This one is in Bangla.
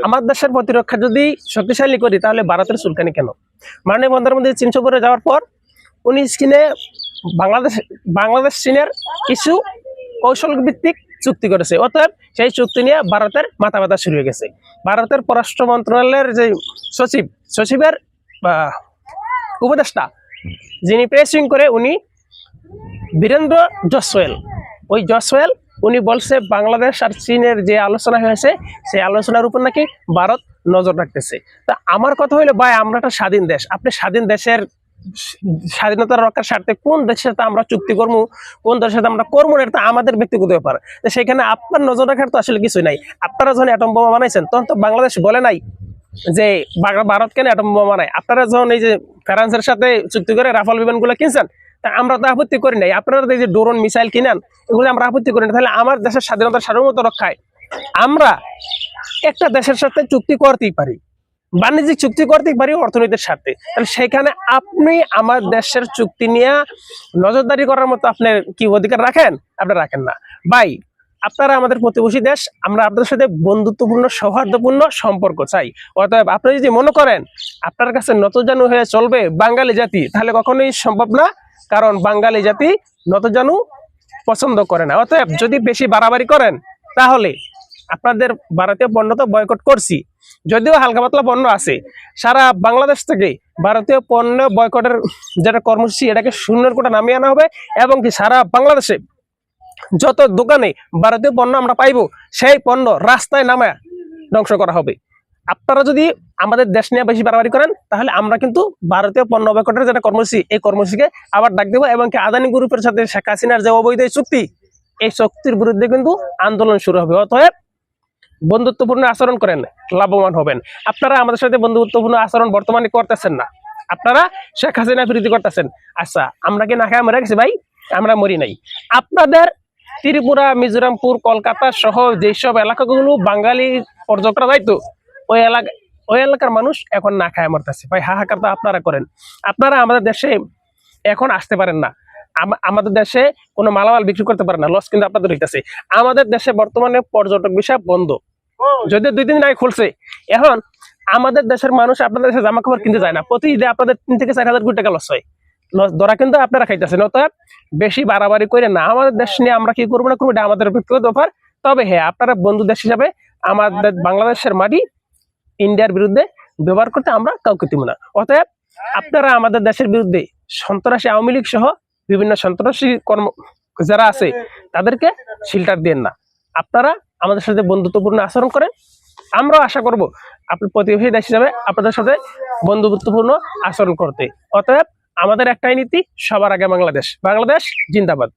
আমার দেশের প্রতিরক্ষা যদি শক্তিশালী করি তাহলে ভারতের চুলকানি কেন? মাননীয় প্রধানমন্ত্রী চীন সফরে যাওয়ার পর উনি চীনে বাংলাদেশ চীনের কিছু কৌশল ভিত্তিক চুক্তি করেছে, অতএব সেই চুক্তি নিয়ে ভারতের মাথা ব্যথা শুরু হয়ে গেছে। ভারতের পররাষ্ট্র মন্ত্রণালয়ের যে সচিবের উপদেষ্টা যিনি প্রেসিং করে উনি বীরেন্দ্র জসওয়াল, ওই জসওয়াল উনি বলছে বাংলাদেশ আর চীনের যে আলোচনা হয়েছে সেই আলোচনার উপর নাকি ভারত নজর রাখতেছে। তা আমার কথা হইলো ভাই, আমরা একটা স্বাধীন দেশ, আপনি স্বাধীন দেশের স্বাধীনতা রক্ষার স্বার্থে কোন দেশের সাথে আমরা চুক্তি করবো, কোন দেশের সাথে আমরা করবো না, এটা আমাদের ব্যক্তিগত ব্যাপার। সেখানে আপনার নজর রাখার তো আসলে কিছুই নাই। আপনারা যখন অ্যাটম বোমা বানাইছেন তখন তো বাংলাদেশ বলে নাই যে ভারত কেন অ্যাটম বোমা বানায়। আপনারা যখন এই যে ফ্রান্সের সাথে চুক্তি করে রাফাল বিমানগুলো কিনছেন, তা আমরা তো আপত্তি করি নাই। আপনারা এই যে ড্রোন মিসাইল কিনেন, এগুলো আমরা আপত্তি করি না। তাহলে আমার দেশের স্বাধীনতার সার্বভৌমত্ব রক্ষায় আমরা একটা দেশের সাথে চুক্তি করতেই পারি, বাণিজ্যিক চুক্তি করতেই পারি অর্থনীতির স্বার্থে। তাহলে সেখানে আপনি আমার দেশের চুক্তি নিয়ে নজরদারি করার মতো আপনার কি অধিকার রাখেন? আপনি রাখেন না ভাই। আপনারা আমাদের প্রতিবেশী দেশ, আমরা আপনাদের সাথে বন্ধুত্বপূর্ণ সৌহার্দ্যপূর্ণ সম্পর্ক চাই। অতএব আপনি যদি মনে করেন আপনার কাছে নতজানু হয়ে চলবে বাঙালি জাতি, তাহলে কখনোই সম্ভব না, কারণ বাঙালি জাতি নতজানু পছন্দ করে না। অতএব যদি বেশি বাড়াবাড়ি করেন তাহলে আপনাদের ভারতীয় পণ্য তো বয়কট করছি, যদিও হালকা পাতলা পণ্য আছে, সারা বাংলাদেশ থেকে ভারতীয় পণ্য বয়কটের যেটা কর্মসূচি এটাকে শূন্যের কোটা নামিয়ে আনা হবে, এবং কি সারা বাংলাদেশে যত দোকানে ভারতীয় পণ্য আমরা পাইবো সেই পণ্য রাস্তায় নামায় ধ্বংস করা হবে। আপনারা যদি আমাদের দেশ নিয়ে বেশি বাড়াবাড়ি করেন তাহলে আমরা কিন্তু ভারতীয় পণ্য বয়কটের যেটা কর্মসূচি এই কর্মসূচিকে আবার ডাক দেবো, এবং কি আদানি গ্রুপের সাথে শেখ হাসিনার যে অবৈধ চুক্তি এই চুক্তির বিরুদ্ধে কিন্তু আন্দোলন শুরু হবে। অতএব বন্ধুত্বপূর্ণ আচরণ করেন, লাভবান হবেন। আপনারা আমাদের সাথে বন্ধুত্বপূর্ণ আচরণ বর্তমানে করতেছেন না, আপনারা শেখ হাসিনা বিরোধী করতেছেন। আচ্ছা, আমরা কি না খায় মরে গেছি ভাই? আমরা মরি নাই। আপনাদের ত্রিপুরা, মিজোরামপুর, কলকাতা সহ যেসব এলাকাগুলো বাঙালি পর্যটকরা যাইতো, ওই এলাকার মানুষ এখন না খায় মরতেছে ভাই। হাহাকার তো আপনারা করেন। আপনারা আমাদের দেশে এখন আসতে পারেন না, আমাদের দেশে কোনো মালামাল বিক্রি করতে পারে না, লস কিন্তু আপনাদের হইতেছে। আমাদের দেশে বর্তমানে পর্যটক বিষয় বন্ধ, যদিও 2 দিন আগে খুলছে। এখন আমাদের দেশের মানুষ আপনাদের দেশে জামা কাপড় কিনতে যায় না, প্রতি ঈদে আপনাদের 3 থেকে 4 হাজার কোটি টাকা লস হয়। লস ধরা কিন্তু আপনারা খাইতেছেন। অতএব বেশি বাড়াবাড়ি করে না, আমাদের দেশ নিয়ে আমরা কি করবো না করবো এটা আমাদের ব্যক্তিগত ব্যাপার। তবে হ্যাঁ, আপনারা বন্ধু দেশ হিসাবে আমাদের বাংলাদেশের মাটি ইন্ডিয়ার বিরুদ্ধে ব্যবহার করতে আমরা কাউকে দিব না। অতএব আপনারা আমাদের দেশের বিরুদ্ধে সন্ত্রাসী আওয়ামী লীগ সহ বিভিন্ন সন্ত্রাসী কর্ম যারা আছে তাদেরকে শিল্টার দেন না। আপনারা আমাদের সাথে বন্ধুত্বপূর্ণ আচরণ করেন, আমরাও আশা করব আপনার প্রতিবেশী দেশ হিসাবে আপনাদের সাথে বন্ধুত্বপূর্ণ আচরণ করতে। অতএব আমাদের একটাই নীতি, সবার আগে বাংলাদেশ। বাংলাদেশ জিন্দাবাদ।